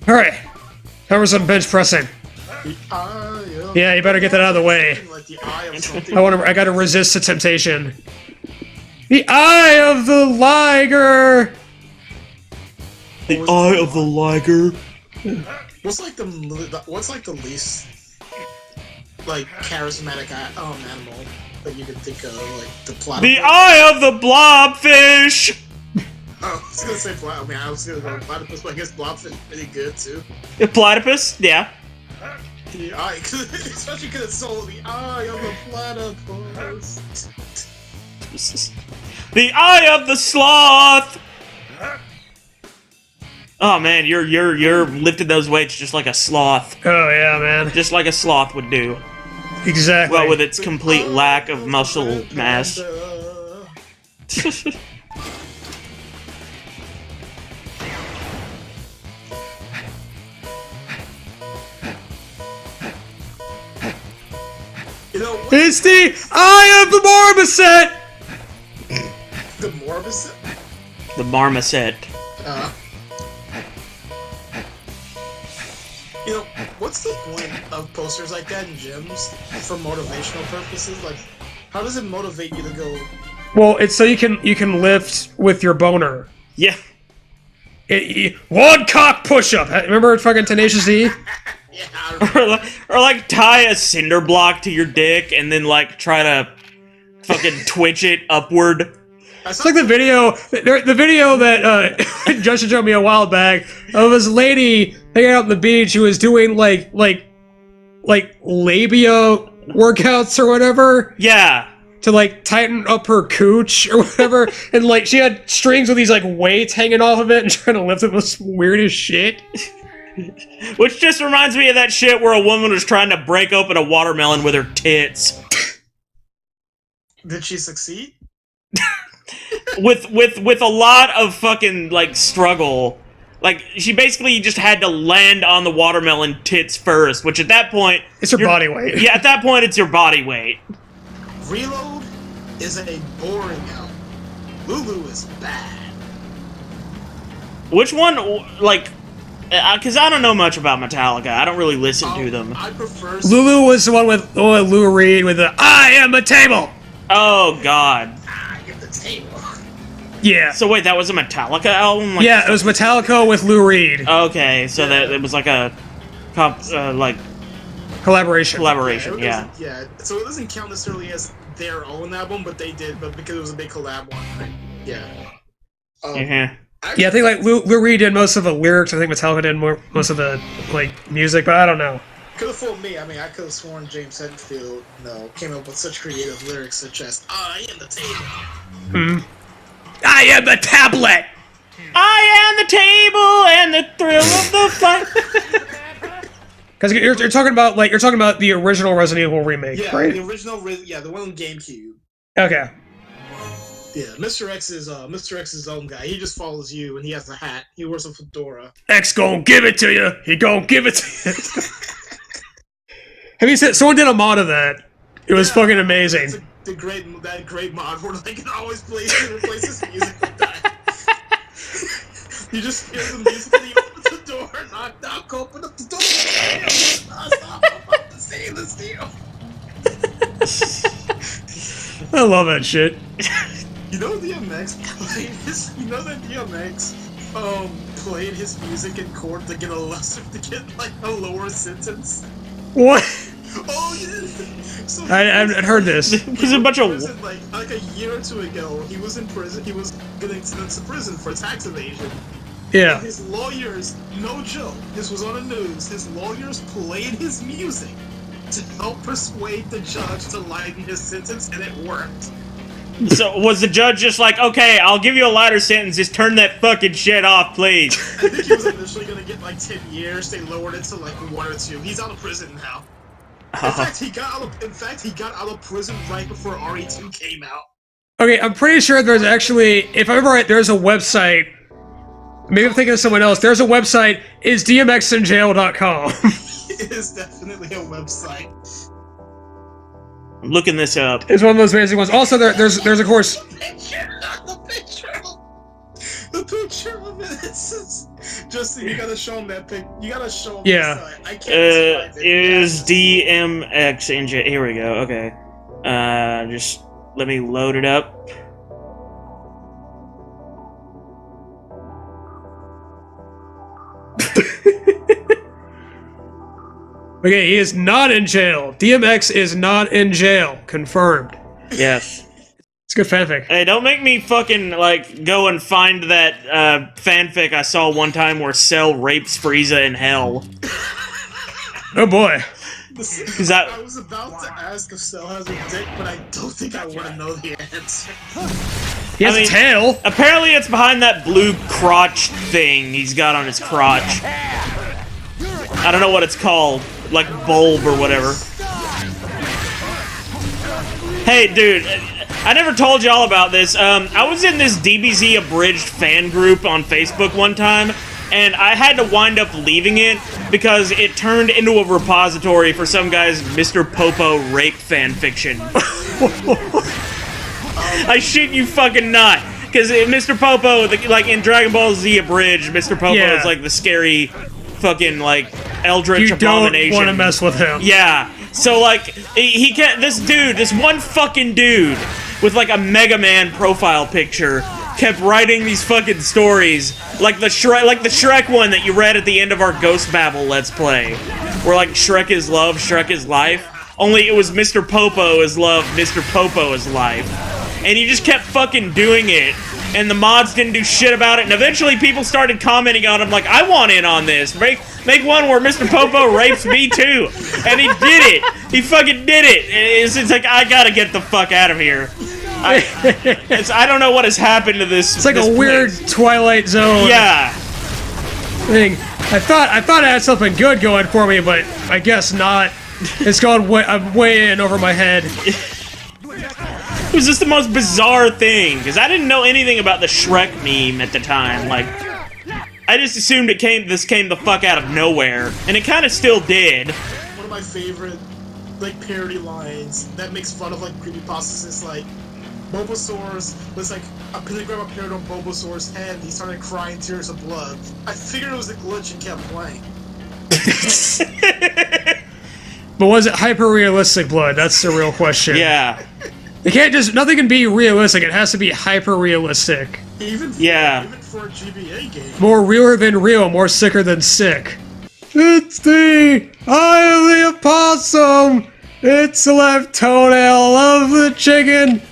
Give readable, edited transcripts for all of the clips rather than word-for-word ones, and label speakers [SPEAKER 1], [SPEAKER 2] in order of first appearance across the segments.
[SPEAKER 1] Alright. How was some bench pressing? Yeah, you better get that out of the way. I gotta resist the temptation. The eye of the liger!
[SPEAKER 2] The eye of the liger.
[SPEAKER 3] What's like the least like charismatic animal that you can think of? Like the platypus.
[SPEAKER 2] The eye of the blobfish.
[SPEAKER 3] Oh, I was gonna say platypus. I mean, I was gonna go platypus, but I guess blobfish is pretty good too.
[SPEAKER 2] The platypus, yeah.
[SPEAKER 3] The eye, especially because it's so the eye of the platypus.
[SPEAKER 2] The eye of the sloth. Oh man, you're lifting those weights just like a sloth.
[SPEAKER 1] Oh yeah, man.
[SPEAKER 2] Just like a sloth would do.
[SPEAKER 1] Exactly.
[SPEAKER 2] Well, with its complete lack of muscle mass.
[SPEAKER 3] You know,
[SPEAKER 1] it's the eye of the marmoset!
[SPEAKER 3] The marmoset?
[SPEAKER 2] The marmoset.
[SPEAKER 3] You know, what's the point of posters like that in gyms for motivational purposes? Like, how does it motivate you to go?
[SPEAKER 1] Well, it's so you can lift with your boner.
[SPEAKER 2] Yeah.
[SPEAKER 1] One cock push-up. Remember fucking Tenacious D?
[SPEAKER 3] Yeah.
[SPEAKER 2] or like tie a cinder block to your dick and then like try to fucking twitch it upward.
[SPEAKER 1] It's like the video that Justin showed me a while back of this lady hanging out on the beach who was doing like labia workouts or whatever.
[SPEAKER 2] Yeah.
[SPEAKER 1] To like tighten up her cooch or whatever, and like she had strings with these like weights hanging off of it and trying to lift it was weird as shit.
[SPEAKER 2] Which just reminds me of that shit where a woman was trying to break open a watermelon with her tits.
[SPEAKER 3] Did she succeed?
[SPEAKER 2] with a lot of fucking like struggle. Like she basically just had to land on the watermelon tits first, which at that point
[SPEAKER 1] it's your body weight.
[SPEAKER 2] Yeah, at that point it's your body weight.
[SPEAKER 3] Reload is a boring album. Lulu is bad.
[SPEAKER 2] Which one, like, because I don't know much about Metallica. I don't really listen to them.
[SPEAKER 3] I prefer...
[SPEAKER 1] Lulu was the one with Lou Reed with the I am a table!
[SPEAKER 2] Oh, God.
[SPEAKER 3] I am the table.
[SPEAKER 1] Yeah.
[SPEAKER 2] So wait, that was a Metallica album? Like,
[SPEAKER 1] yeah, it was Metallica with Lou Reed.
[SPEAKER 2] Okay, so that it was like a, like...
[SPEAKER 1] Collaboration.
[SPEAKER 2] Yeah.
[SPEAKER 3] Yeah, so it doesn't count necessarily as their own album, but they did, but because it was a big collab one, right? Yeah.
[SPEAKER 2] Yeah,
[SPEAKER 1] I think like Lou Reed did most of the lyrics. I think Metallica did most of the like music, but I don't know.
[SPEAKER 3] Could have fooled me. I mean, I could have sworn James Hetfield, came up with such creative lyrics such as "I am the table."
[SPEAKER 1] I am the tablet.
[SPEAKER 2] I am the table and the thrill of the fight.
[SPEAKER 1] Because you're talking about the original Resident Evil remake,
[SPEAKER 3] yeah,
[SPEAKER 1] right?
[SPEAKER 3] The original, the one on GameCube.
[SPEAKER 1] Okay.
[SPEAKER 3] Yeah, Mr. X is his own guy. He just follows you, and he has a hat. He wears a fedora.
[SPEAKER 1] X gon' give it to you. He gon' give it to you. Have you seen? Someone did a mod of that. It was fucking amazing.
[SPEAKER 3] That great mod where like it always replaces music with that. You just hear the music and he opens the door. Knock, open up the door. Stop, I'm about to say this deal.
[SPEAKER 1] I love that shit.
[SPEAKER 3] You know DMX played his. You know that DMX played his music in court to get like a lower sentence.
[SPEAKER 1] What?
[SPEAKER 3] Oh yeah. So
[SPEAKER 1] I haven't heard this.
[SPEAKER 2] It was a bunch of
[SPEAKER 3] like a year or two ago. He was in prison. He was getting sentenced to prison for tax evasion.
[SPEAKER 1] Yeah.
[SPEAKER 3] And his lawyers, no joke, this was on the news. His lawyers played his music to help persuade the judge to lighten his sentence, and it worked.
[SPEAKER 2] So was the judge just like, okay, I'll give you a lighter sentence, just turn that fucking shit off, please?
[SPEAKER 3] I think he was initially gonna get like 10 years. They lowered it to like 1 or 2. He's out of prison now. In fact, he got out of prison right before RE2 came out. Okay,
[SPEAKER 1] I'm pretty sure there's actually, if I remember right, there's a website. Maybe I'm thinking of someone else. There's a website, is dmxinjail.com.
[SPEAKER 3] It is definitely a website.
[SPEAKER 2] I'm looking this up.
[SPEAKER 1] It's one of those amazing ones. Also, there's of course.
[SPEAKER 3] The The picture of it, it's just you gotta show him that pic. You gotta show him.
[SPEAKER 1] Yeah.
[SPEAKER 3] I can't describe it.
[SPEAKER 2] Is DMX in jail? Here we go. Okay. Just let me load it up.
[SPEAKER 1] Okay, he is not in jail. DMX is not in jail. Confirmed.
[SPEAKER 2] Yes.
[SPEAKER 1] It's good fanfic.
[SPEAKER 2] Hey, don't make me fucking, like, go and find that, fanfic I saw one time where Cell rapes Frieza in hell.
[SPEAKER 1] Oh boy.
[SPEAKER 2] Is that...
[SPEAKER 3] I was about to ask if Cell has a dick, but I don't think I want to know the answer.
[SPEAKER 1] He has a tail.
[SPEAKER 2] Apparently it's behind that blue crotch thing he's got on his crotch. I don't know what it's called. Like, bulb or whatever. Hey, dude, I never told y'all about this. I was in this DBZ Abridged fan group on Facebook one time, and I had to wind up leaving it because it turned into a repository for some guy's Mr. Popo rape fanfiction. I shit you fucking not. Because Mr. Popo, like in Dragon Ball Z Abridged, Mr. Popo is like the scary fucking, like, eldritch abomination.
[SPEAKER 1] You don't want to mess with him.
[SPEAKER 2] Yeah. So, like, he can't. This one fucking dude with, like, a Mega Man profile picture kept writing these fucking stories, like the Shrek one that you read at the end of our Ghost Babel Let's Play, where, like, Shrek is love, Shrek is life. Only it was Mr. Popo is love, Mr. Popo is life. And he just kept fucking doing it, and the mods didn't do shit about it, and eventually people started commenting on him like, I want in on this. Make one where Mr. Popo rapes me too. And he did it. He fucking did it. It's like, I gotta get the fuck out of here. I don't know what has happened to this.
[SPEAKER 1] It's like
[SPEAKER 2] this
[SPEAKER 1] a weird
[SPEAKER 2] place.
[SPEAKER 1] Twilight Zone
[SPEAKER 2] thing.
[SPEAKER 1] I thought I had something good going for me, but I guess not. It's gone I'm way in over my head.
[SPEAKER 2] It was just the most bizarre thing, because I didn't know anything about the Shrek meme at the time. Like, I just assumed this came the fuck out of nowhere, and it kind of still did.
[SPEAKER 3] One of my favorite, like, parody lines that makes fun of, like, creepypastas is, like, Bulbasaur's was, like, a pentagram appeared on Bulbasaur's head, and he started crying tears of blood. I figured it was a glitch and kept playing.
[SPEAKER 1] But was it hyper-realistic blood? That's the real question.
[SPEAKER 2] Yeah.
[SPEAKER 1] It can't nothing can be realistic, it has to be hyper-realistic.
[SPEAKER 3] Even for a GBA game.
[SPEAKER 1] More realer than real, more sicker than sick. It's the eye of the opossum! It's the left toenail of the chicken!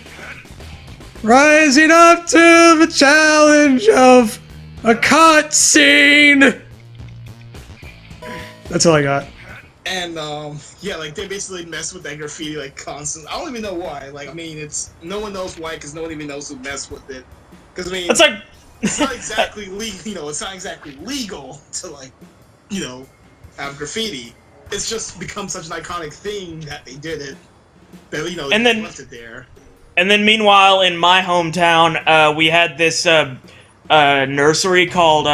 [SPEAKER 1] Rising up to the challenge of a cutscene! That's all I got.
[SPEAKER 3] And, yeah, like, they basically mess with that graffiti, like, constantly. I don't even know why. Like, I mean, no one knows why, because no one even knows who messed with it. Because, I mean,
[SPEAKER 2] it's like...
[SPEAKER 3] it's not exactly legal, you know, it's not exactly legal to, like, you know, have graffiti. It's just become such an iconic thing that they did it. That, you know,
[SPEAKER 2] and
[SPEAKER 3] they
[SPEAKER 2] then,
[SPEAKER 3] left it there.
[SPEAKER 2] And then, meanwhile, in my hometown, we had this, nursery called,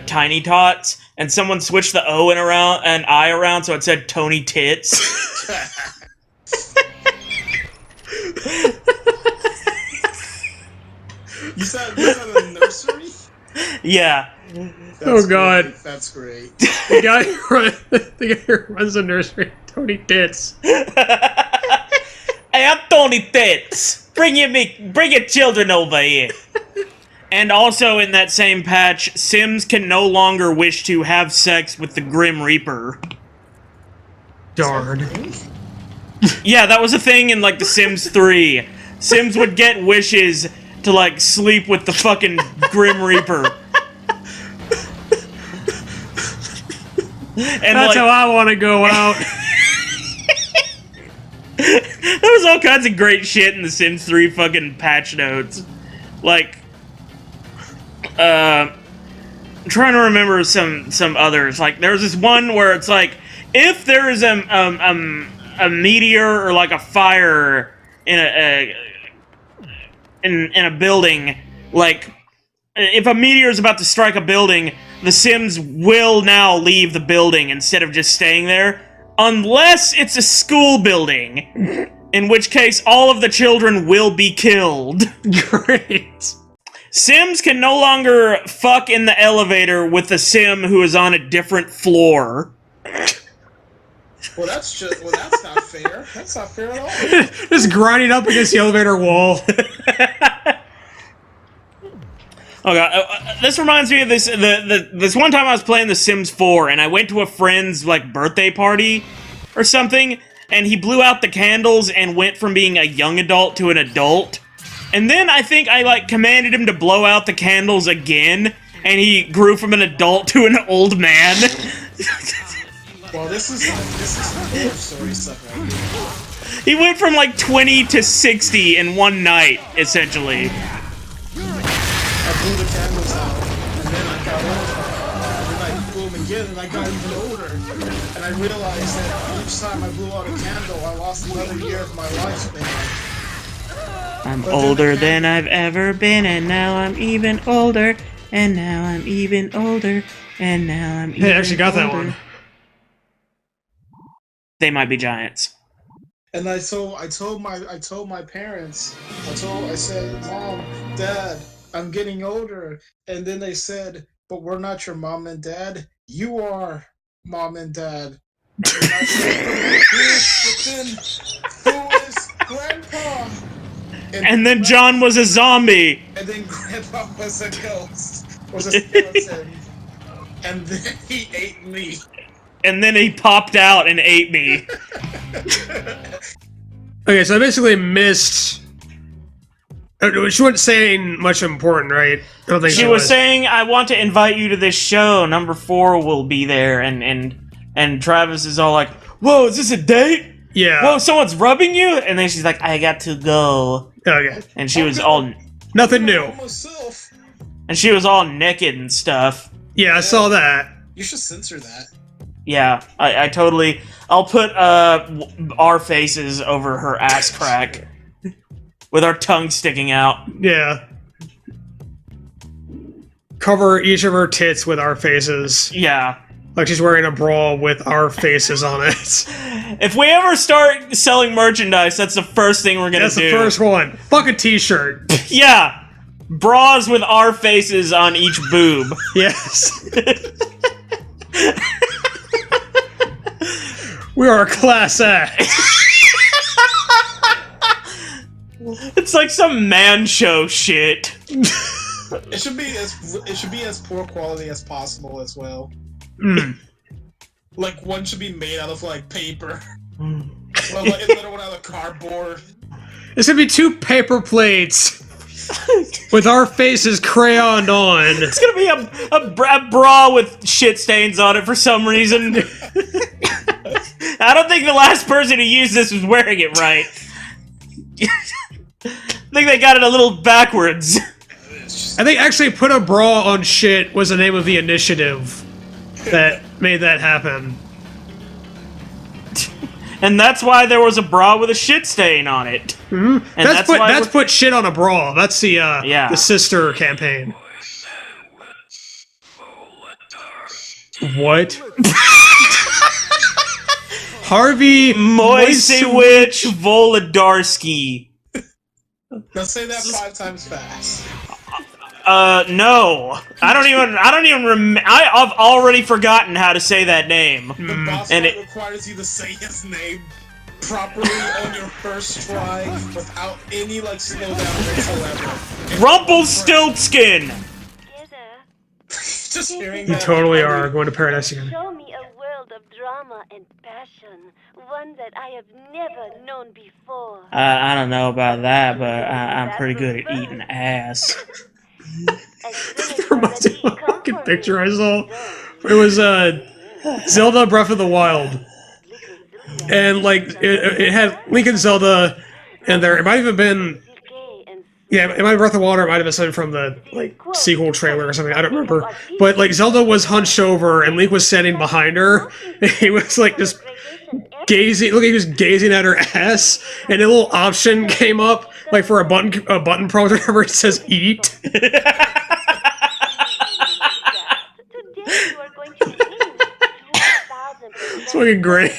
[SPEAKER 2] Tiny Tots. And someone switched the O and I around, so it said Tony Tits.
[SPEAKER 3] You said a nursery?
[SPEAKER 2] Yeah.
[SPEAKER 1] Oh god.
[SPEAKER 3] Great. That's great.
[SPEAKER 1] The guy who runs the nursery, Tony Tits.
[SPEAKER 2] Hey, I'm Tony Tits. Bring your children over here. And also in that same patch, Sims can no longer wish to have sex with the Grim Reaper.
[SPEAKER 1] Darn.
[SPEAKER 2] Yeah, that was a thing in, like, The Sims 3. Sims would get wishes to, like, sleep with the fucking Grim Reaper. And
[SPEAKER 1] that's, like, how I want to go out.
[SPEAKER 2] There was all kinds of great shit in The Sims 3 fucking patch notes. Like... I'm trying to remember some others. Like, there's this one where it's like, if there is a meteor or like a fire in a building, like, if a meteor is about to strike a building, the Sims will now leave the building instead of just staying there, unless it's a school building, in which case all of the children will be killed.
[SPEAKER 1] Great.
[SPEAKER 2] Sims can no longer fuck in the elevator with the sim who is on a different floor.
[SPEAKER 3] Well, that's not fair. That's not fair at all.
[SPEAKER 1] Just grinding up against the elevator wall.
[SPEAKER 2] Oh god, this reminds me of this this one time I was playing The Sims 4 and I went to a friend's like birthday party or something and he blew out the candles and went from being a young adult to an adult. And then I think I like commanded him to blow out the candles again and he grew from an adult to an old man.
[SPEAKER 3] Well, this is horror story stuff right here.
[SPEAKER 2] He went from like 20 to 60 in one night, essentially.
[SPEAKER 3] I blew the candles out, and then I got older. And then I blew them again, and I got even older. And I realized that each time I blew out a candle, I lost another year of my lifespan.
[SPEAKER 2] I'm older than I've ever been, and now I'm even older. And now I'm even older. And now I'm even older.
[SPEAKER 1] Hey, I actually got that one.
[SPEAKER 2] They might be giants.
[SPEAKER 3] And I told my parents, I said, Mom, Dad, I'm getting older. And then they said, but we're not your mom and dad. You are Mom and Dad. And I said, who is Grandpa?
[SPEAKER 2] And then John was a zombie.
[SPEAKER 3] And then Grandpa was a ghost. Was a skeleton. And then he ate me.
[SPEAKER 2] And then he popped out and ate me.
[SPEAKER 1] Okay, so I basically missed... She wasn't saying much important, right? I don't think
[SPEAKER 2] She was saying, I want to invite you to this show. Number 4 will be there. And Travis is all like, whoa, is this a date?
[SPEAKER 1] Yeah.
[SPEAKER 2] Whoa, someone's rubbing you? And then she's like, I got to go.
[SPEAKER 1] Okay.
[SPEAKER 2] And she was all...
[SPEAKER 1] Nothing new.
[SPEAKER 3] Myself.
[SPEAKER 2] And she was all naked and stuff.
[SPEAKER 1] Yeah, I saw that.
[SPEAKER 3] You should censor that.
[SPEAKER 2] Yeah, I totally... I'll put our faces over her ass crack. With our tongue sticking out.
[SPEAKER 1] Yeah. Cover each of her tits with our faces.
[SPEAKER 2] Yeah.
[SPEAKER 1] Like she's wearing a bra with our faces on it.
[SPEAKER 2] If we ever start selling merchandise, that's the first thing we're gonna do.
[SPEAKER 1] That's the first one. Fuck a t-shirt.
[SPEAKER 2] Yeah. Bras with our faces on each boob.
[SPEAKER 1] Yes. We are a class act.
[SPEAKER 2] It's like some man show shit.
[SPEAKER 3] It should be as poor quality as possible as well.
[SPEAKER 1] Mm.
[SPEAKER 3] Like one should be made out of like paper. Well, like another one out of cardboard.
[SPEAKER 1] It's gonna be 2 paper plates with our faces crayoned on.
[SPEAKER 2] It's gonna be a bra with shit stains on it for some reason. I don't think the last person who used this was wearing it right. I think they got it a little backwards.
[SPEAKER 1] I think actually put a bra on shit was the name of the initiative that made that happen.
[SPEAKER 2] And that's why there was a bra with a shit stain on it.
[SPEAKER 1] Mm-hmm.
[SPEAKER 2] And
[SPEAKER 1] that's put shit on a bra. That's the the sister campaign. What? Harvey
[SPEAKER 2] Moisewicz Volodarski.
[SPEAKER 3] Now say that 5 times fast.
[SPEAKER 2] No. I don't even remember. I've already forgotten how to say that name.
[SPEAKER 3] The boss fight requires you to say his name properly on your first try without any like slowdown whatsoever.
[SPEAKER 2] Rumpelstiltskin!
[SPEAKER 3] Just hearing
[SPEAKER 1] You
[SPEAKER 3] that.
[SPEAKER 1] totally are going to paradise again.
[SPEAKER 4] Show me a world of drama and passion, one that I have never known before.
[SPEAKER 2] I don't know about that, but I'm pretty good at eating ass.
[SPEAKER 1] It reminds me of a fucking picture I saw. It was Zelda Breath of the Wild. And like it had Link and Zelda in there. It might have even been yeah, it might have Breath of Water, it might have been something from the like sequel trailer or something, I don't remember. But like Zelda was hunched over and Link was standing behind her. And he was like just gazing, he was gazing at her ass, and a little option came up, like for a button prompt or whatever, it says eat. It's fucking great.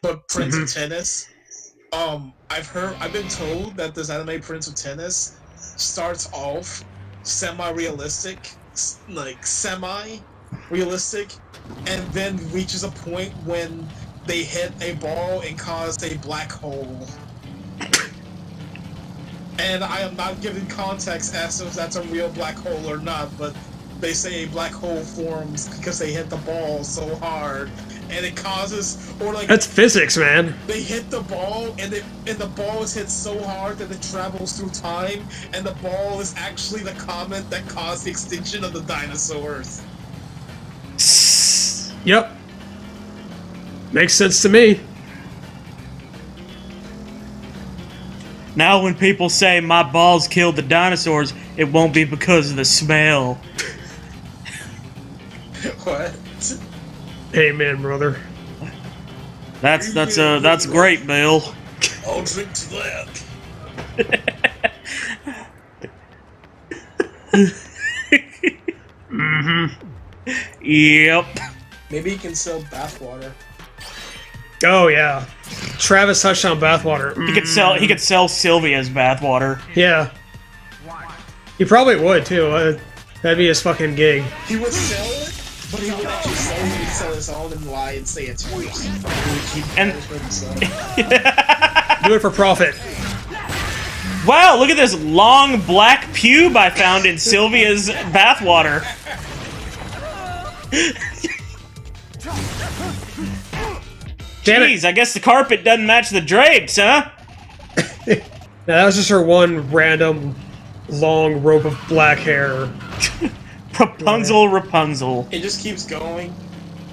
[SPEAKER 3] But Prince of Tennis, I've been told that this anime Prince of Tennis starts off semi-realistic, semi-realistic, and then reaches a point when they hit a ball and cause a black hole. And I am not giving context as to if that's a real black hole or not, but they say a black hole forms because they hit the ball so hard, and it causes, or like
[SPEAKER 1] That's physics, man.
[SPEAKER 3] they hit the ball, and the ball is hit so hard that it travels through time, and the ball is actually the comet that caused the extinction of the dinosaurs.
[SPEAKER 1] Yep. Makes sense to me.
[SPEAKER 2] Now when people say my balls killed the dinosaurs, it won't be because of the smell.
[SPEAKER 3] What?
[SPEAKER 1] Amen, brother.
[SPEAKER 2] That's great, Bill.
[SPEAKER 3] I'll drink to that.
[SPEAKER 2] Yep.
[SPEAKER 3] Maybe he can sell bathwater.
[SPEAKER 1] Oh yeah. Travis touched on bathwater.
[SPEAKER 2] He could sell Sylvia's bathwater.
[SPEAKER 1] Yeah. He probably would too. That'd be his fucking gig.
[SPEAKER 3] He would sell it, but he would actually sell it. He'd sell his own and lie and say it's free. He would keep
[SPEAKER 2] And-
[SPEAKER 3] it for himself.
[SPEAKER 1] Do it for profit.
[SPEAKER 2] Wow, look at this long black pube I found in Sylvia's bathwater.
[SPEAKER 1] Damn it.
[SPEAKER 2] Jeez, I guess the carpet doesn't match the drapes, huh?
[SPEAKER 1] Now, that was just her one random long rope of black hair.
[SPEAKER 2] Rapunzel.
[SPEAKER 3] It just keeps going.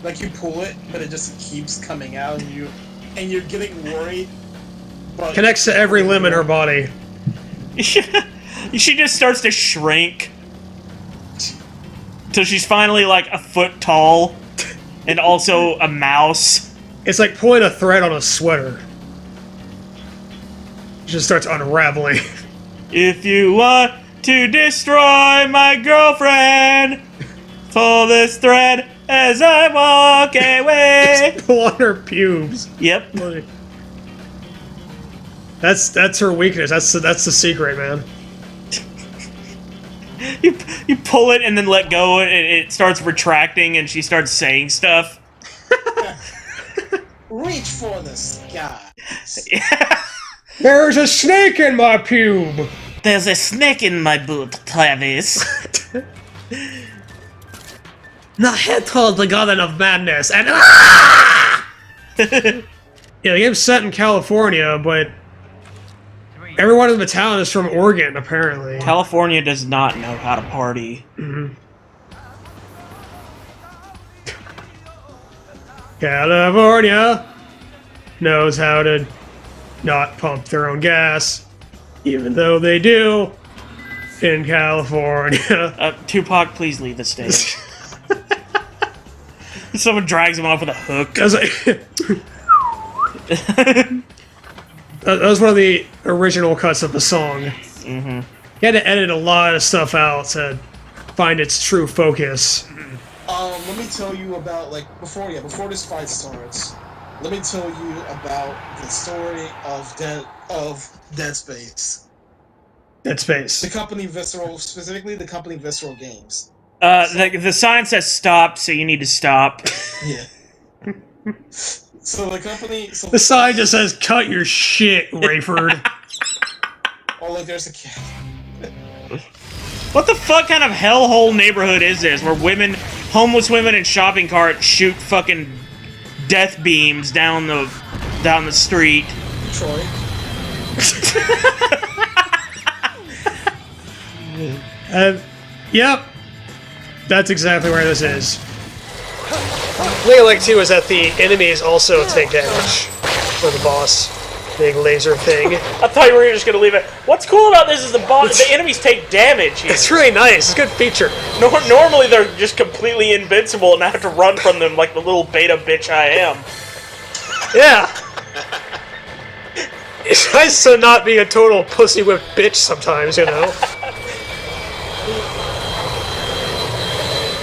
[SPEAKER 3] Like you pull it, but it just keeps coming out, and you're getting worried. But
[SPEAKER 1] Connects to every limb in her body.
[SPEAKER 2] She just starts to shrink. Till she's finally like a foot tall. And also a mouse.
[SPEAKER 1] It's like pulling a thread on a sweater. It just starts unraveling.
[SPEAKER 2] If you want to destroy my girlfriend, pull this thread as I walk away.
[SPEAKER 1] Pull on her pubes.
[SPEAKER 2] Yep.
[SPEAKER 1] That's her weakness. That's the secret, man.
[SPEAKER 2] You pull it and then let go, and it starts retracting, and she starts saying stuff.
[SPEAKER 3] reach for the sky.
[SPEAKER 1] There's a snake in my pube.
[SPEAKER 2] There's a snake in my boot, Travis.
[SPEAKER 1] The head told the garden of madness, and yeah, the game's set in California, but everyone in the town is from Oregon, apparently.
[SPEAKER 2] California does not know how to party.
[SPEAKER 1] California knows how to not pump their own gas, even though they do in California.
[SPEAKER 2] Tupac, please leave the stage. Someone drags him off with a hook.
[SPEAKER 1] That was one of the original cuts of the song.
[SPEAKER 2] Mm-hmm.
[SPEAKER 1] He had to edit a lot of stuff out to find its true focus.
[SPEAKER 3] Let me tell you about, before this fight starts, let me tell you about the story of Dead Space.
[SPEAKER 1] Dead Space.
[SPEAKER 3] The company Visceral, specifically the company Visceral Games.
[SPEAKER 2] The sign says stop, so you need to stop.
[SPEAKER 3] Yeah. So the company...
[SPEAKER 1] The sign just says, cut your shit, Rayford.
[SPEAKER 3] Oh, look, there's a cat.
[SPEAKER 2] What the fuck kind of hellhole neighborhood is this, where homeless women in shopping carts shoot fucking death beams down the street?
[SPEAKER 3] Detroit.
[SPEAKER 1] Yep. That's exactly where this is. The thing I like too is that the enemies also take damage for the boss. Big laser thing.
[SPEAKER 2] I thought you were just gonna leave it. What's cool about this is the enemies take damage here.
[SPEAKER 1] It's really nice. It's a good feature.
[SPEAKER 2] Normally they're just completely invincible and I have to run from them like the little beta bitch I am.
[SPEAKER 1] Yeah. It's nice to not be a total pussy whipped bitch sometimes, you know?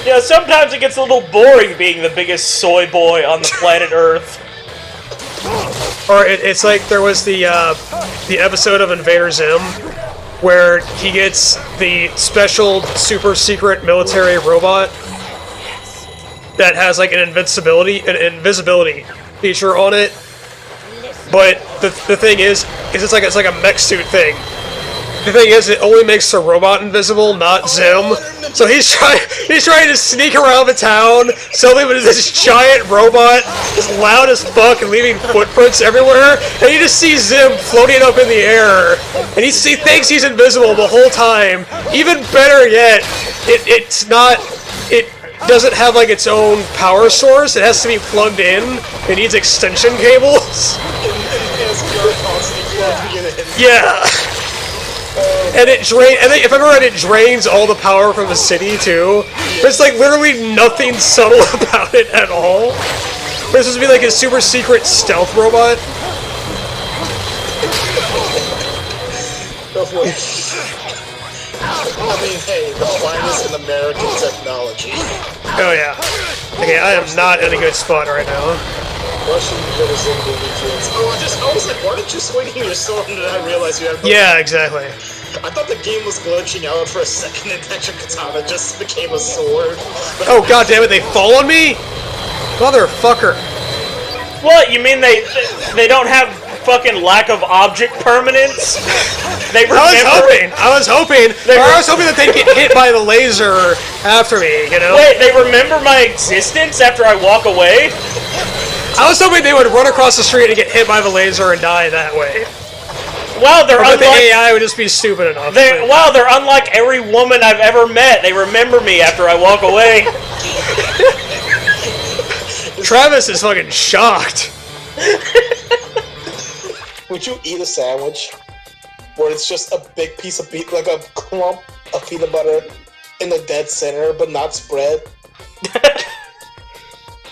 [SPEAKER 2] Yeah, sometimes it gets a little boring being the biggest soy boy on the planet Earth.
[SPEAKER 1] Or it's like there was the episode of Invader Zim where he gets the special super secret military robot that has like an invisibility feature on it. But the thing is it's like a mech suit thing. The thing is, it only makes the robot invisible, not Zim. So he's trying to sneak around the town, suddenly with this giant robot, is loud as fuck and leaving footprints everywhere, and you just see Zim floating up in the air, and he thinks he's invisible the whole time. Even better yet, it doesn't have like its own power source, it has to be plugged in, it needs extension cables. Yeah. And if I remember right, it drains all the power from the city too. There's like literally nothing subtle about it at all. This would be like a super secret stealth robot.
[SPEAKER 3] I mean, hey, the finest in American technology.
[SPEAKER 1] Oh yeah. Okay, I am not in a good spot right now.
[SPEAKER 3] Russian citizen movie kids. I was like, why did you swing your sword and then I realized you had...
[SPEAKER 1] Yeah, exactly.
[SPEAKER 3] I thought the game was glitching out for a second and that your katana just became a sword.
[SPEAKER 1] Oh god damn it, they fall on me? Motherfucker.
[SPEAKER 2] What, you mean they don't have fucking lack of object permanence? I was hoping that they'd get hit by the laser after me, you know? Wait, they remember my existence after I walk away?
[SPEAKER 1] I was hoping they would run across the street and get hit by the laser and die that way.
[SPEAKER 2] Well, they're unlike...
[SPEAKER 1] the AI would just be stupid enough.
[SPEAKER 2] They're unlike every woman I've ever met. They remember me after I walk away.
[SPEAKER 1] Travis is fucking shocked.
[SPEAKER 3] Would you eat a sandwich where it's just a big piece of like a clump of peanut butter in the dead center, but not spread?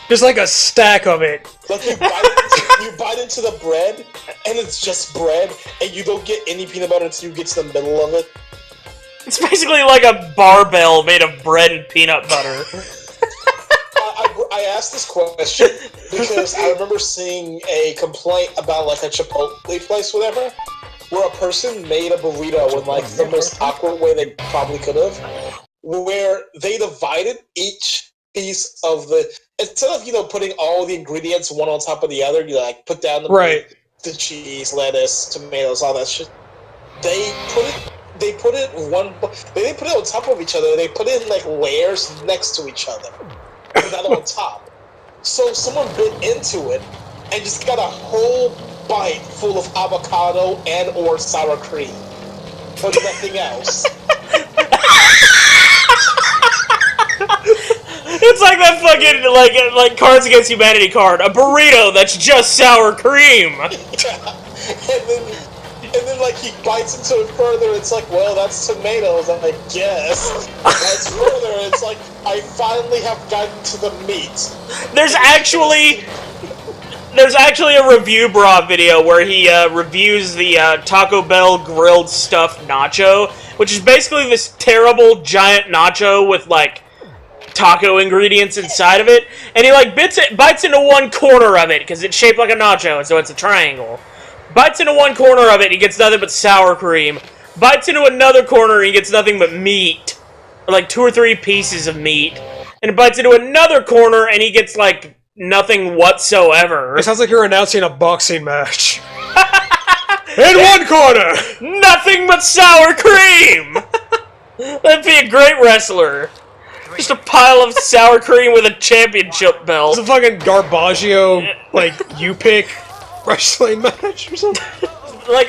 [SPEAKER 1] Just like a stack of it.
[SPEAKER 3] Like you bite into the bread, and it's just bread, and you don't get any peanut butter until you get to the middle of it.
[SPEAKER 2] It's basically like a barbell made of bread and peanut butter.
[SPEAKER 3] I asked this question because I remember seeing a complaint about like a Chipotle place, whatever, where a person made a burrito in like the most awkward way they probably could have, where they divided each piece of the, instead of putting all the ingredients one on top of the other, you like put down the meat, the cheese, lettuce, tomatoes, all that shit. They didn't put it on top of each other. They put it in like layers next to each other, not on top. So someone bit into it and just got a whole bite full of avocado and or sour cream, but nothing else.
[SPEAKER 2] It's like that fucking, like Cards Against Humanity card. A burrito that's just sour cream!
[SPEAKER 3] Yeah. And then like, he bites into it further, it's like, well, that's tomatoes, I guess. Bites further, it's like, I finally have gotten to the meat.
[SPEAKER 2] There's actually a review bra video where he reviews the Taco Bell grilled stuffed nacho, which is basically this terrible giant nacho with, like, taco ingredients inside of it, and he like bites into one corner of it because it's shaped like a nacho, so it's a triangle. Bites into one corner of it, he gets nothing but sour cream. Bites into another corner, and he gets nothing but meat, or like 2 or 3 pieces of meat. And bites into another corner, and he gets like nothing whatsoever.
[SPEAKER 1] It sounds like you're announcing a boxing match. In one corner,
[SPEAKER 2] nothing but sour cream. That'd be a great wrestler. Just a pile of sour cream with a championship belt.
[SPEAKER 1] It's a fucking Garbaggio, like, you-pick wrestling match or something.
[SPEAKER 2] Like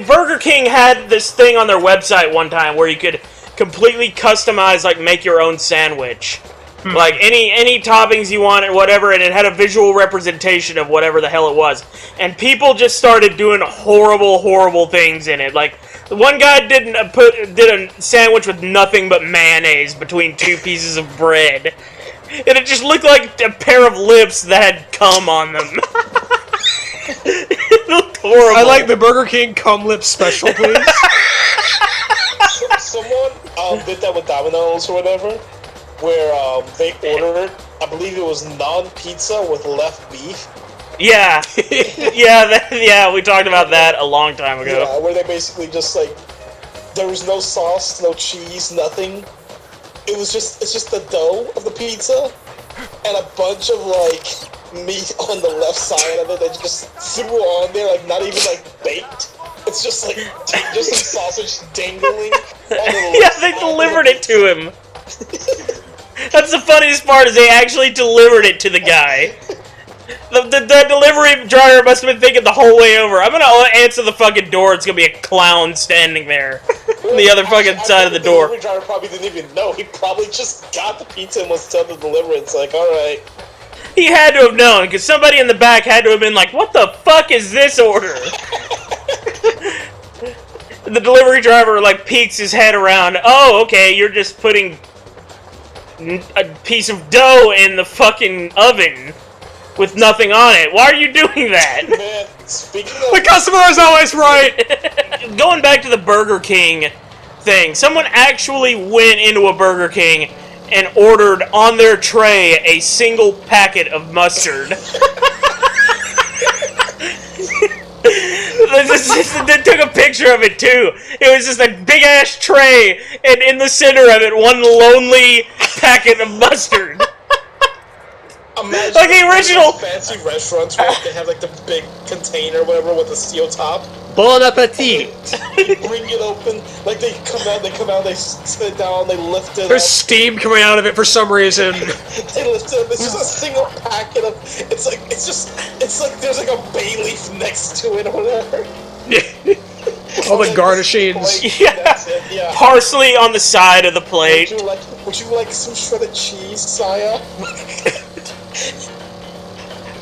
[SPEAKER 2] Burger King had this thing on their website one time where you could completely customize, like, make your own sandwich. Like, any toppings you want or whatever, and it had a visual representation of whatever the hell it was. And people just started doing horrible, horrible things in it. Like, one guy did a sandwich with nothing but mayonnaise between 2 pieces of bread. And it just looked like a pair of lips that had cum on them. It looked horrible.
[SPEAKER 1] I like the Burger King cum lip special, please.
[SPEAKER 3] Someone did that with Domino's or whatever, where they ordered, I believe it was non-pizza with left beef.
[SPEAKER 2] Yeah. Yeah, we talked about that a long time ago.
[SPEAKER 3] Yeah, where they basically just like there was no sauce, no cheese, nothing. It's just the dough of the pizza and a bunch of like meat on the left side of it that just threw on there, like not even like baked. It's just like just some sausage dangling on the
[SPEAKER 2] Yeah, they delivered it to him. That's the funniest part, is they actually delivered it to the guy. The delivery driver must have been thinking the whole way over, I'm gonna answer the fucking door, it's gonna be a clown standing there on the other fucking side of the door.
[SPEAKER 3] The delivery driver probably didn't even know. He probably just got the pizza and was telling the deliverer, it's like, alright.
[SPEAKER 2] He had to have known, because somebody in the back had to have been like, what the fuck is this order? The delivery driver, like, peeks his head around. Oh, okay, you're just putting a piece of dough in the fucking oven with nothing on it. Why are you doing that?
[SPEAKER 3] Man, speaking of...
[SPEAKER 1] The customer is always right!
[SPEAKER 2] Going back to the Burger King thing, someone actually went into a Burger King and ordered on their tray a single packet of mustard. They took a picture of it too. It was just a big ass tray, and in the center of it, one lonely packet of mustard.
[SPEAKER 3] Imagine
[SPEAKER 2] like the original
[SPEAKER 3] fancy restaurants where they have like the big container, whatever, with a steel top.
[SPEAKER 1] Bon appetit!
[SPEAKER 3] Bring it open, like they come out, they sit it down, they lift it
[SPEAKER 1] There's
[SPEAKER 3] up.
[SPEAKER 1] steam coming out of it for some reason.
[SPEAKER 3] They lift it up, it's just a single packet of, it's like there's like a bay leaf next to it or whatever.
[SPEAKER 1] All the garnishings.
[SPEAKER 2] Yeah.
[SPEAKER 3] That's it, yeah.
[SPEAKER 2] Parsley on the side of the plate.
[SPEAKER 3] Would you like some shredded cheese, Saya?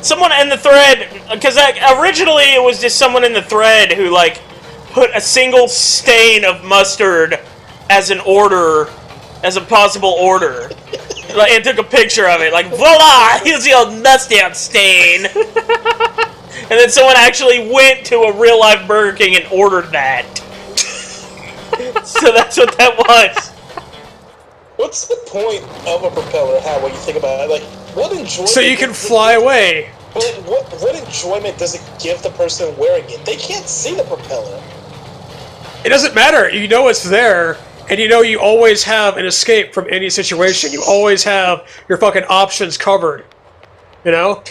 [SPEAKER 2] Someone in the thread, because originally it was just someone in the thread who, like, put a single stain of mustard as an order, as a possible order. Like, and took a picture of it, like, voila, here's your mustard stain. And then someone actually went to a real-life Burger King and ordered that. So that's what that was.
[SPEAKER 3] What's the point of a propeller hat when you think about it? Like, what enjoyment...
[SPEAKER 1] So you can fly away.
[SPEAKER 3] But what enjoyment does it give the person wearing it? They can't see the propeller.
[SPEAKER 1] It doesn't matter. You know it's there, and you know you always have an escape from any situation. You always have your fucking options covered. You know?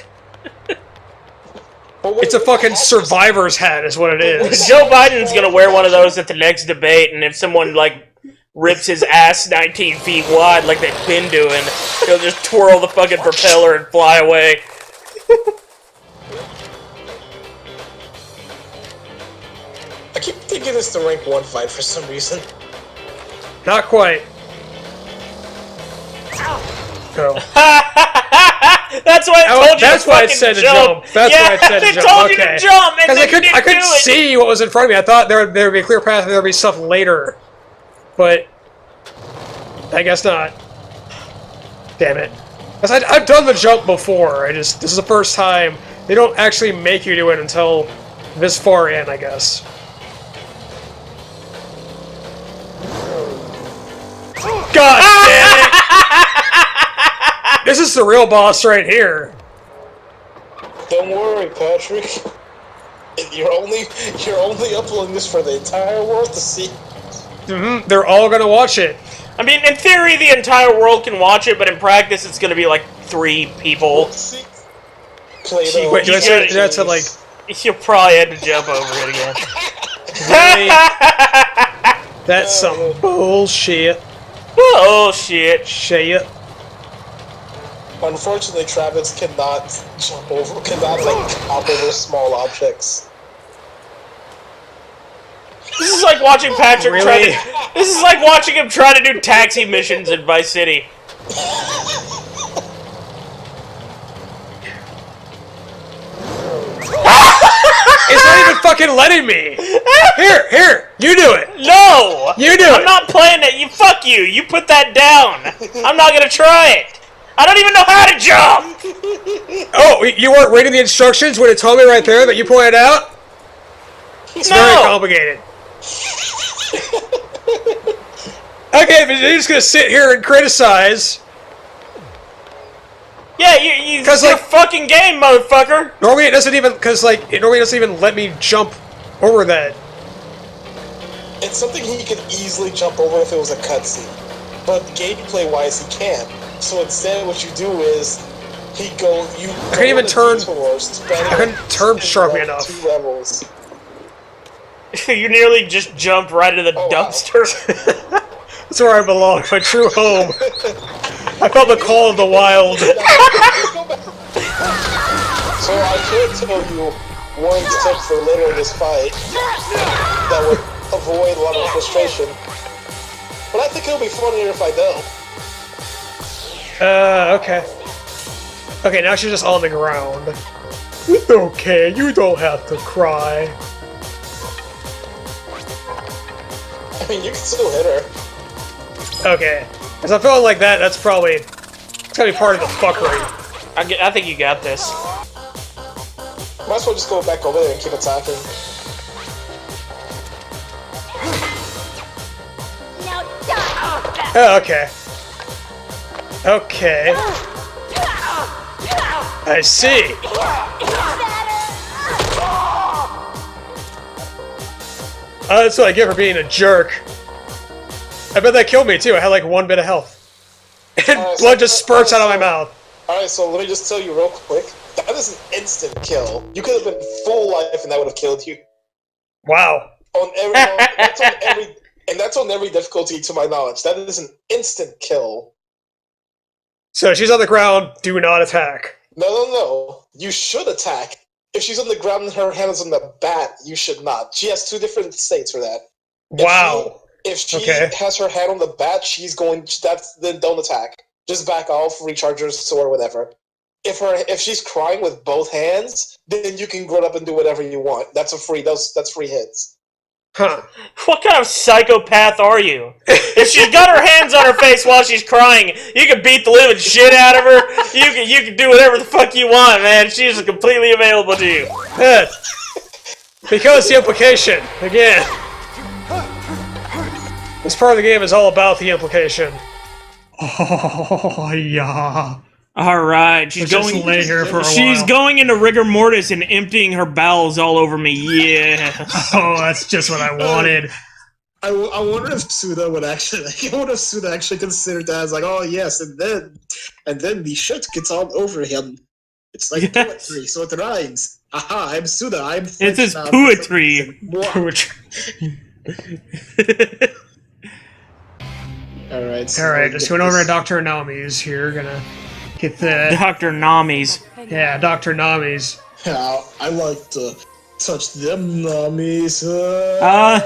[SPEAKER 1] It's a fucking survivor's hat is what it is.
[SPEAKER 2] Joe Biden's gonna wear one of those at the next debate, and if someone, like, rips his ass 19 feet wide like they've been doing, he'll just twirl the fucking propeller and fly away.
[SPEAKER 3] I keep thinking it's the rank 1 fight for some reason.
[SPEAKER 1] Not quite. Go.
[SPEAKER 2] That's why I told you
[SPEAKER 1] That's
[SPEAKER 2] to
[SPEAKER 1] why I
[SPEAKER 2] fucking
[SPEAKER 1] said to
[SPEAKER 2] jump.
[SPEAKER 1] jump. That's why I said to
[SPEAKER 2] they
[SPEAKER 1] jump.
[SPEAKER 2] told you
[SPEAKER 1] Okay.
[SPEAKER 2] to jump, and
[SPEAKER 1] Because
[SPEAKER 2] then
[SPEAKER 1] I couldn't
[SPEAKER 2] do it.
[SPEAKER 1] see what was in front of me. I thought there would be a clear path and there would be stuff later. But I guess not. Damn it. Because I've done the jump before. This is the first time. They don't actually make you do it until this far in, I guess. God damn it! This is the real boss right here.
[SPEAKER 3] Don't worry, Patrick. You're only uploading this for the entire world to see.
[SPEAKER 1] Mm-hmm. They're all gonna watch it.
[SPEAKER 2] I mean, in theory, the entire world can watch it, but in practice, it's gonna be like 3 people.
[SPEAKER 3] See? Play-Doh.
[SPEAKER 1] Wait, that's a, like...
[SPEAKER 2] You'll probably have to jump over it again.
[SPEAKER 1] Really? That's some bullshit.
[SPEAKER 2] Oh, shit.
[SPEAKER 1] Shit.
[SPEAKER 3] Unfortunately, Travis cannot hop over small objects.
[SPEAKER 2] This is like watching Patrick
[SPEAKER 1] Really?
[SPEAKER 2] This is like watching him try to do taxi missions in Vice City.
[SPEAKER 1] It's not even fucking letting me. Here, you do it.
[SPEAKER 2] No!
[SPEAKER 1] You do
[SPEAKER 2] I'm
[SPEAKER 1] it.
[SPEAKER 2] not playing it. Fuck you. You put that down. I'm not gonna try it. I don't even know how to jump.
[SPEAKER 1] Oh, you weren't reading the instructions when it told me right there that you pointed out? It's very complicated. Okay, but you're just gonna sit here and criticize.
[SPEAKER 2] Yeah, it's
[SPEAKER 1] 'Cause,
[SPEAKER 2] your
[SPEAKER 1] like,
[SPEAKER 2] fucking game, motherfucker.
[SPEAKER 1] Normally it doesn't even, it normally doesn't even let me jump over that.
[SPEAKER 3] it's something he could easily jump over if it was a cutscene. But gameplay-wise, he can't. So instead, what you do is I
[SPEAKER 1] couldn't even turn. I couldn't turn sharply enough.
[SPEAKER 3] 2 levels.
[SPEAKER 2] You nearly just jumped right into the dumpster.
[SPEAKER 3] Wow.
[SPEAKER 1] That's where I belong, my true home. I felt the call of the wild.
[SPEAKER 3] So I could tell you one tip for later in this fight that would avoid a lot of frustration. But I think it'll be funnier if I don't.
[SPEAKER 1] Okay. Okay, now she's just on the ground. It's okay, you don't have to cry.
[SPEAKER 3] I mean, you can still hit her.
[SPEAKER 1] Okay. Because I feel like that's probably... It's gotta be part of the fuckery.
[SPEAKER 2] I think you got this.
[SPEAKER 3] Might as well just go back over there and keep attacking.
[SPEAKER 1] Oh, okay. Okay. I see. That's what I get for being a jerk. I bet that killed me too. I had like 1 bit of health. And blood just spurts out of my mouth.
[SPEAKER 3] Alright, so let me just tell you real quick. That is an instant kill. You could have been full life and that would have killed you.
[SPEAKER 1] Wow.
[SPEAKER 3] That's on every difficulty to my knowledge. That is an instant kill.
[SPEAKER 1] So she's on the ground, do not attack.
[SPEAKER 3] No. You should attack. If she's on the ground and her hand is on the bat, you should not. She has 2 different states for that.
[SPEAKER 1] Wow.
[SPEAKER 3] If she has her hand on the bat, then don't attack. Just back off, recharge her sword, whatever. If she's crying with both hands, then you can grow up and do whatever you want. That's free hits.
[SPEAKER 1] Huh.
[SPEAKER 2] What kind of psychopath are you? If she's got her hands on her face while she's crying, you can beat the living shit out of her. You can do whatever the fuck you want, man. She's completely available to you.
[SPEAKER 1] Yeah. Because the implication, again. This part of the game is all about the implication. Oh, yeah.
[SPEAKER 2] Alright, she's
[SPEAKER 1] going to lay here for a while.
[SPEAKER 2] She's going into rigor mortis and emptying her bowels all over me, yeah.
[SPEAKER 1] Oh, that's just what I wanted.
[SPEAKER 3] I wonder if Suda would actually consider that as like, oh yes, and then the shit gets all over him. It's like poetry, so it rhymes. Aha, I'm Suda, I'm French.
[SPEAKER 2] It says poetry.
[SPEAKER 3] Alright,
[SPEAKER 1] just went over to Dr. Nami's here, gonna get the...
[SPEAKER 2] Dr. Nami's.
[SPEAKER 1] Yeah, Dr. Nami's.
[SPEAKER 3] Yeah, I like to touch them Nami's.
[SPEAKER 2] I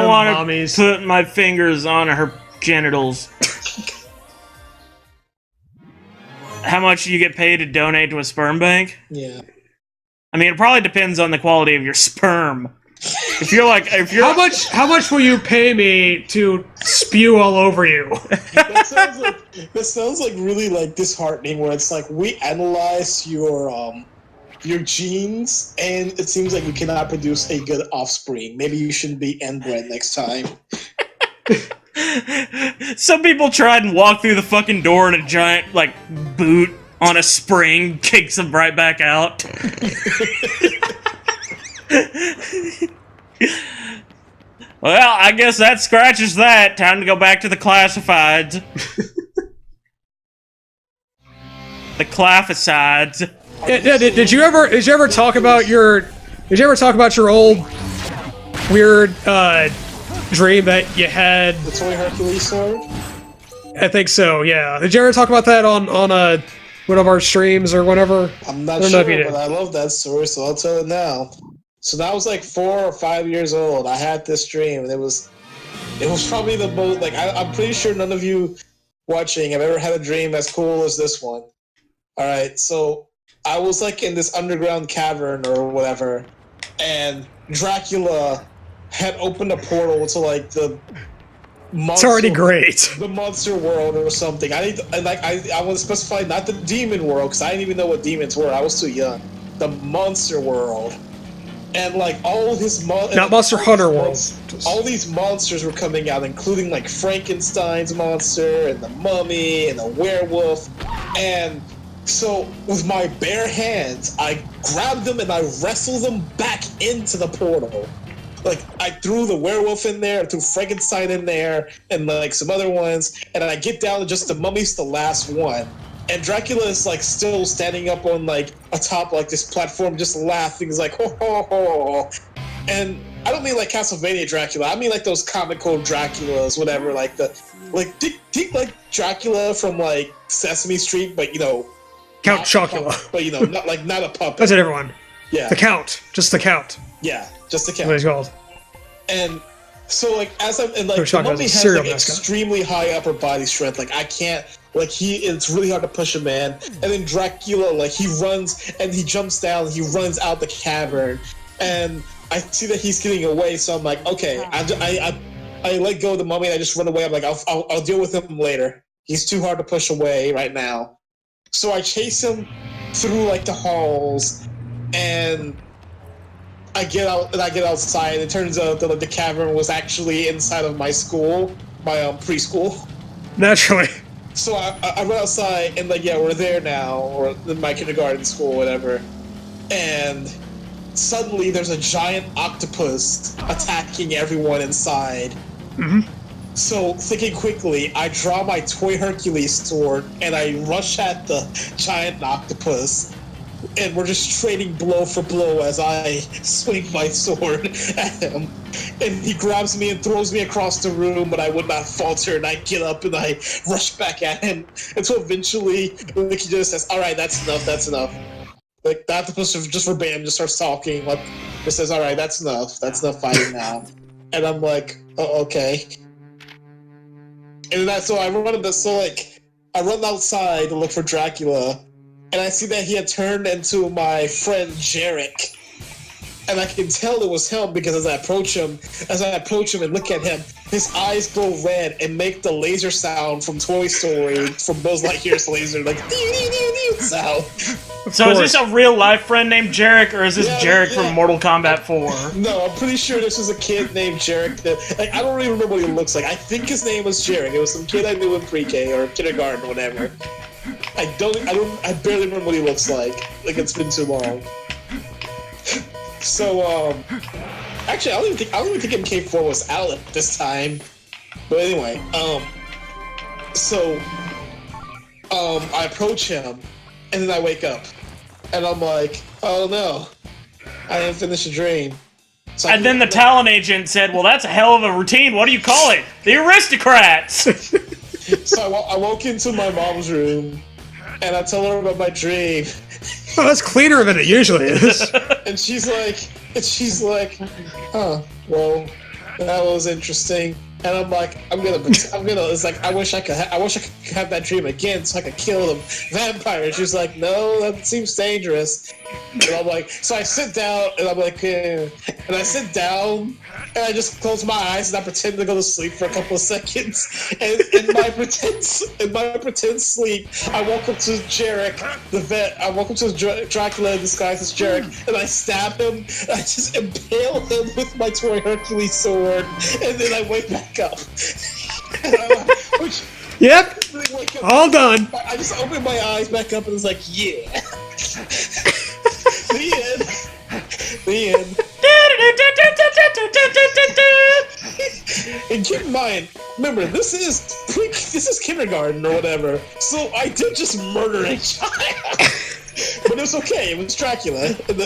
[SPEAKER 2] want to put my fingers on her genitals. How much do you get paid to donate to a sperm bank?
[SPEAKER 3] Yeah.
[SPEAKER 2] I mean, it probably depends on the quality of your sperm. If you're
[SPEAKER 1] how much will you pay me to spew all over you?
[SPEAKER 3] That sounds like really like disheartening. Where it's like we analyze your genes, and it seems like you cannot produce a good offspring. Maybe you shouldn't be inbred next time.
[SPEAKER 2] Some people tried and walked through the fucking door in a giant like boot on a spring, kicks them right back out. Well, I guess that scratches that. Time to go back to the classifieds. The classifieds.
[SPEAKER 1] Yeah, did you ever talk about your old weird dream that you had?
[SPEAKER 3] The toy Hercules sword?
[SPEAKER 1] I think so, yeah. Did you ever talk about that on one of our streams or whatever?
[SPEAKER 3] I'm not sure, but I love that story, so I'll tell it now. So that was like 4 or 5 years old. I had this dream, and it was probably the most, like, I'm pretty sure none of you watching have ever had a dream as cool as this one. Alright, so I was like in this underground cavern or whatever, and Dracula had opened a portal to like the monster,
[SPEAKER 1] it's already great.
[SPEAKER 3] The monster world or something. I want to specify not the demon world, because I didn't even know what demons were. I was too young. The monster world. And like all his
[SPEAKER 1] not Monster Hunter World.
[SPEAKER 3] All these monsters were coming out, including like Frankenstein's monster and the mummy and the werewolf. And So with my bare hands, I grabbed them and I wrestled them back into the portal. Like, I threw the werewolf in there, I threw Frankenstein in there, and like some other ones, and I get down to just the mummy's the last one. And Dracula is like still standing up on like atop like this platform, just laughing. He's like, ho ho ho. And I don't mean like Castlevania Dracula. I mean like those comical Draculas, whatever. Like think like Dracula from like Sesame Street, but you know,
[SPEAKER 1] Count Chocula.
[SPEAKER 3] But you know, not a puppet.
[SPEAKER 1] That's it, everyone.
[SPEAKER 3] Yeah.
[SPEAKER 1] The Count. Just the Count.
[SPEAKER 3] Yeah, just the Count.
[SPEAKER 1] What he's called.
[SPEAKER 3] And so like as I'm and like
[SPEAKER 1] Chocula
[SPEAKER 3] the mummy
[SPEAKER 1] is a
[SPEAKER 3] has
[SPEAKER 1] serial
[SPEAKER 3] like
[SPEAKER 1] mascot.
[SPEAKER 3] extremely high upper body strength. Like I can't. Like it's really hard to push a man. And then Dracula, like he runs and he jumps down. And he runs out the cavern, and I see that he's getting away. So I'm like, okay, I let go of the mummy and I just run away. I'm like, I'll deal with him later. He's too hard to push away right now. So I chase him through like the halls, and I get out and I get outside. It turns out that the cavern was actually inside of my school, my preschool.
[SPEAKER 1] Naturally.
[SPEAKER 3] So I run outside and like, yeah, we're there now, or in my kindergarten school, whatever. And suddenly there's a giant octopus attacking everyone inside.
[SPEAKER 1] Mm-hmm.
[SPEAKER 3] So thinking quickly, I draw my toy Hercules sword and I rush at the giant octopus. And we're just trading blow for blow as I swing my sword at him. And he grabs me and throws me across the room, but I would not falter, and I get up and I rush back at him. And so eventually, like, he just says, alright, that's enough. Like, the octopus just verbatim just starts talking, like, just says, alright, that's enough fighting now. And I'm like, oh, okay. And then I run outside to look for Dracula. And I see that he had turned into my friend Jarek. And I can tell it was him because as I approach him and look at him, his eyes glow red and make the laser sound from Toy Story, from Buzz Lightyear's laser, like dee sound.
[SPEAKER 2] So is this a real life friend named Jarek, or is this Jarek from Mortal Kombat 4?
[SPEAKER 3] No, I'm pretty sure this was a kid named Jarek. Like, I don't really remember what he looks like. I think his name was Jarek. It was some kid I knew in pre-K or kindergarten or whatever. I barely remember what he looks like. Like, it's been too long. So, actually, I don't even think MK4 was out at this time. But anyway, I approach him, and then I wake up. And I'm like, oh no, I didn't finish a dream. So
[SPEAKER 2] And then the Talon agent said, well, that's a hell of a routine. What do you call it? The Aristocrats!
[SPEAKER 3] So I woke into my mom's room, and I tell her about my dream.
[SPEAKER 1] Oh, that's cleaner than it usually is.
[SPEAKER 3] And she's like, huh, well, that was interesting. And I'm like, it's like, I wish I could have that dream again so I could kill them vampires. She's like, no, that seems dangerous. And I'm like, so I sit down and I'm like, and I sit down and I just close my eyes and I pretend to go to sleep for a couple of seconds. And in my pretend sleep, I woke up to Jarek, the vet. I woke up to Dracula in disguise as Jarek, and I stab him. And I just impale him with my toy Hercules sword, and then I wake back up.
[SPEAKER 1] Yep. All done.
[SPEAKER 3] I just opened my eyes back up and it's like, yeah. The end. And keep in mind, remember, this is kindergarten or whatever, so I did just murder a child. But it's okay, it was Dracula in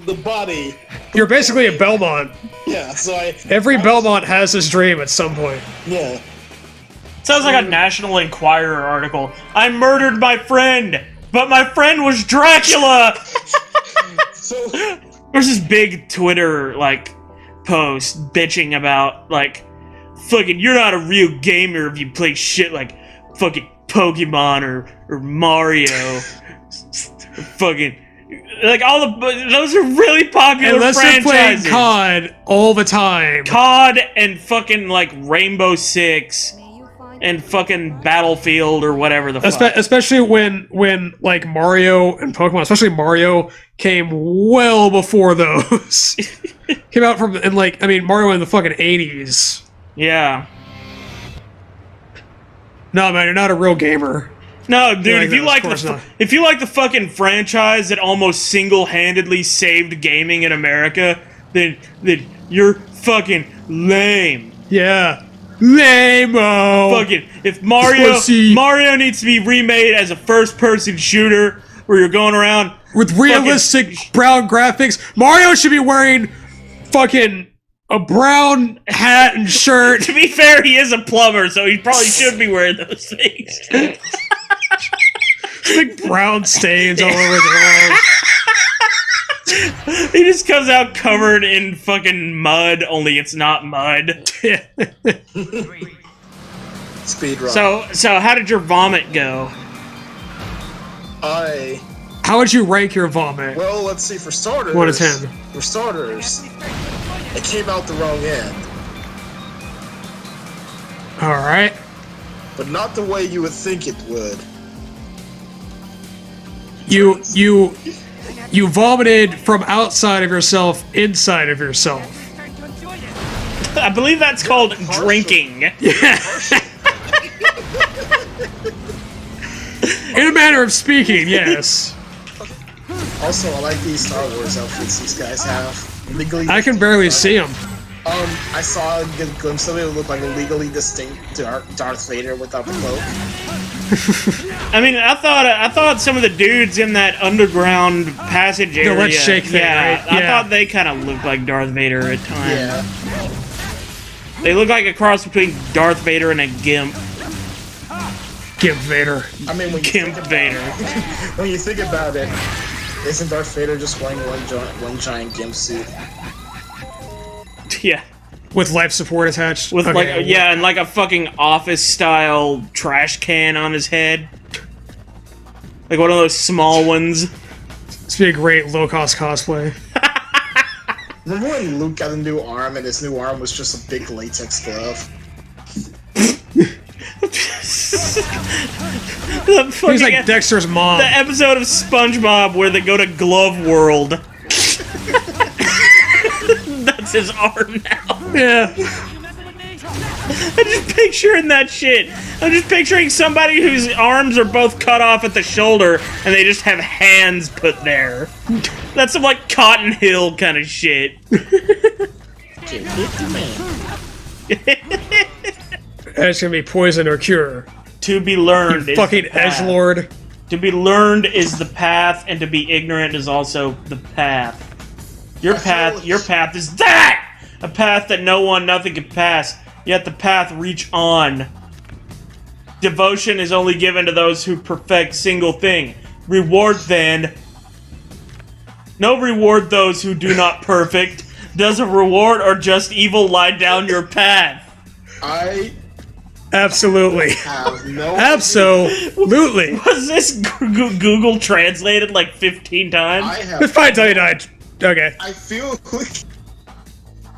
[SPEAKER 3] the body.
[SPEAKER 1] You're basically a Belmont.
[SPEAKER 3] Yeah, so
[SPEAKER 1] Every Belmont has this dream at some point.
[SPEAKER 3] Yeah.
[SPEAKER 2] Sounds like a National Enquirer article. I murdered my friend, but my friend was Dracula!
[SPEAKER 3] So
[SPEAKER 2] There's this big Twitter, like, post bitching about, like, fucking, you're not a real gamer if you play shit like fucking Pokemon or Mario. Fucking, like, those are really popular
[SPEAKER 1] Unless
[SPEAKER 2] franchises.
[SPEAKER 1] they're playing COD all the time.
[SPEAKER 2] COD and fucking, like, Rainbow Six and fucking Battlefield or whatever the fuck.
[SPEAKER 1] Especially when like Mario and Pokemon, especially Mario, came well before those. Came out from, and like, I mean, Mario in the fucking 80s.
[SPEAKER 2] Yeah.
[SPEAKER 1] No, man, you're not a real gamer.
[SPEAKER 2] No, dude,
[SPEAKER 1] Like
[SPEAKER 2] if you
[SPEAKER 1] that,
[SPEAKER 2] like
[SPEAKER 1] of course not.
[SPEAKER 2] if you like the fucking franchise that almost single-handedly saved gaming in America, then you're fucking lame.
[SPEAKER 1] Yeah. Lame-o.
[SPEAKER 2] Fucking if Mario
[SPEAKER 1] Pussy.
[SPEAKER 2] needs to be remade as a first-person shooter where you're going around
[SPEAKER 1] With realistic brown graphics, Mario should be wearing fucking a brown hat and shirt.
[SPEAKER 2] To be fair, he is a plumber, so he probably should be wearing those things.
[SPEAKER 1] Big brown stains all over the walls.
[SPEAKER 2] He just comes out covered in fucking mud, only it's not mud.
[SPEAKER 3] Speed run.
[SPEAKER 2] So how did your vomit go?
[SPEAKER 1] How would you rank your vomit?
[SPEAKER 3] Well, let's see. For starters,
[SPEAKER 1] 1 to 10.
[SPEAKER 3] For starters, it came out the wrong end,
[SPEAKER 1] All right.
[SPEAKER 3] but not the way you would think it would.
[SPEAKER 1] You vomited from outside of yourself, inside of yourself.
[SPEAKER 2] I believe that's called drinking.
[SPEAKER 1] In a manner of speaking, yes.
[SPEAKER 3] Also, I like these Star Wars outfits these guys have. Legally
[SPEAKER 1] I can barely see them.
[SPEAKER 3] I saw a good glimpse of it. It looked like a legally distinct Darth Vader without the cloak.
[SPEAKER 2] I mean, I thought some of the dudes in that underground passage area.
[SPEAKER 1] Let's Shake thing,
[SPEAKER 2] yeah,
[SPEAKER 1] right?
[SPEAKER 2] I
[SPEAKER 1] Yeah.
[SPEAKER 2] thought they kind of looked like Darth Vader at times.
[SPEAKER 3] Yeah.
[SPEAKER 2] They look like a cross between Darth Vader and a gimp.
[SPEAKER 1] Gimp Vader.
[SPEAKER 3] I mean, when you
[SPEAKER 2] Gimp
[SPEAKER 3] think
[SPEAKER 2] Vader.
[SPEAKER 3] when you think about it, isn't Darth Vader just wearing one giant gimp suit?
[SPEAKER 2] Yeah.
[SPEAKER 1] With life support attached.
[SPEAKER 2] With
[SPEAKER 1] Okay,
[SPEAKER 2] and like a fucking office style trash can on his head. Like one of those small ones.
[SPEAKER 1] It's be a great low cost cosplay.
[SPEAKER 3] Remember when Luke got a new arm and his new arm was just a big latex glove?
[SPEAKER 1] He's like Dexter's mom.
[SPEAKER 2] The episode of SpongeBob where they go to Glove World. That's his arm now.
[SPEAKER 1] Yeah.
[SPEAKER 2] I'm just picturing that shit. I'm just picturing somebody whose arms are both cut off at the shoulder and they just have hands put there. That's some like Cotton Hill kind of shit.
[SPEAKER 1] It's gonna be poison or cure.
[SPEAKER 2] To be learned is
[SPEAKER 1] Fucking
[SPEAKER 2] the path.
[SPEAKER 1] edgelord.
[SPEAKER 2] To be learned is the path, and to be ignorant is also the path. Your path is that! A path that nothing can pass, yet the path reach on. Devotion is only given to those who perfect single thing. Reward then. No reward those who do not perfect. Does a reward or just evil lie down your path?
[SPEAKER 3] I
[SPEAKER 1] Absolutely.
[SPEAKER 3] have no
[SPEAKER 1] Absolutely.
[SPEAKER 2] Was this Google translated like 15 times?
[SPEAKER 3] I have.
[SPEAKER 1] It's fine until you died. Okay.
[SPEAKER 3] I feel like.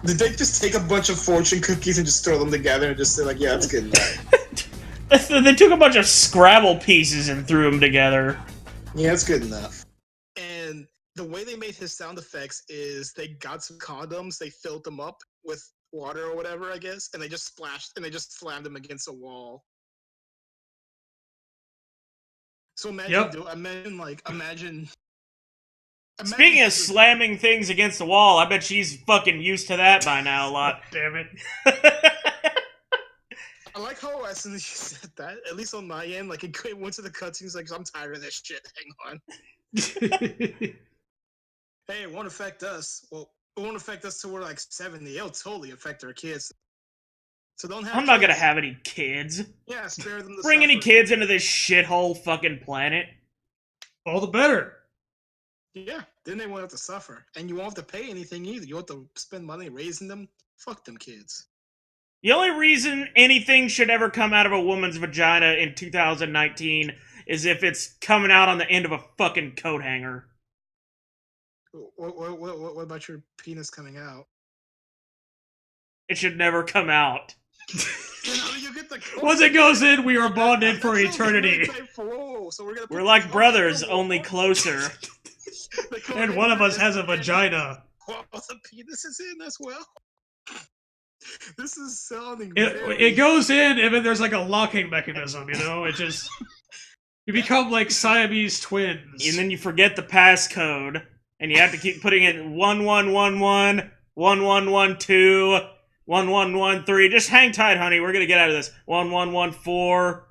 [SPEAKER 3] Did they just take a bunch of fortune cookies and just throw them together and just say, like, yeah, that's good enough?
[SPEAKER 2] They took a bunch of Scrabble pieces and threw them together.
[SPEAKER 3] Yeah, that's good enough. And the way they made his sound effects is they got some condoms, they filled them up with water or whatever, I guess, and they just splashed and they just slammed them against a wall. So imagine.
[SPEAKER 2] Speaking of slamming things against the wall, I bet she's fucking used to that by now a lot. Damn it.
[SPEAKER 3] I like how as soon as you said that, at least on my end, like it went to the cutscenes, like I'm tired of this shit. Hang on. Hey, it won't affect us. Well, it won't affect us till we're like 70. It'll totally affect our kids. So don't have.
[SPEAKER 2] I'm not gonna have any kids.
[SPEAKER 3] Yeah, spare them the.
[SPEAKER 2] Bring any kids into this shithole fucking planet.
[SPEAKER 1] All the better.
[SPEAKER 3] Yeah, then they won't have to suffer, and you won't have to pay anything either. You won't have to spend money raising them. Fuck them kids.
[SPEAKER 2] The only reason anything should ever come out of a woman's vagina in 2019 is if it's coming out on the end of a fucking coat hanger.
[SPEAKER 3] What about your penis coming out?
[SPEAKER 2] It should never come out.
[SPEAKER 3] Then how do you get the coat?
[SPEAKER 1] Once it goes in, we are bonded for eternity.
[SPEAKER 2] We're like brothers, only closer.
[SPEAKER 1] And one of us has a vagina.
[SPEAKER 3] Well, the penis is in as well. This is sounding.
[SPEAKER 1] It goes in, and then there's like a locking mechanism, you know? It just. You become like Siamese twins.
[SPEAKER 2] And then you forget the passcode, and you have to keep putting in 1111, 1112, 1113. Just hang tight, honey. We're gonna get out of this. 1114.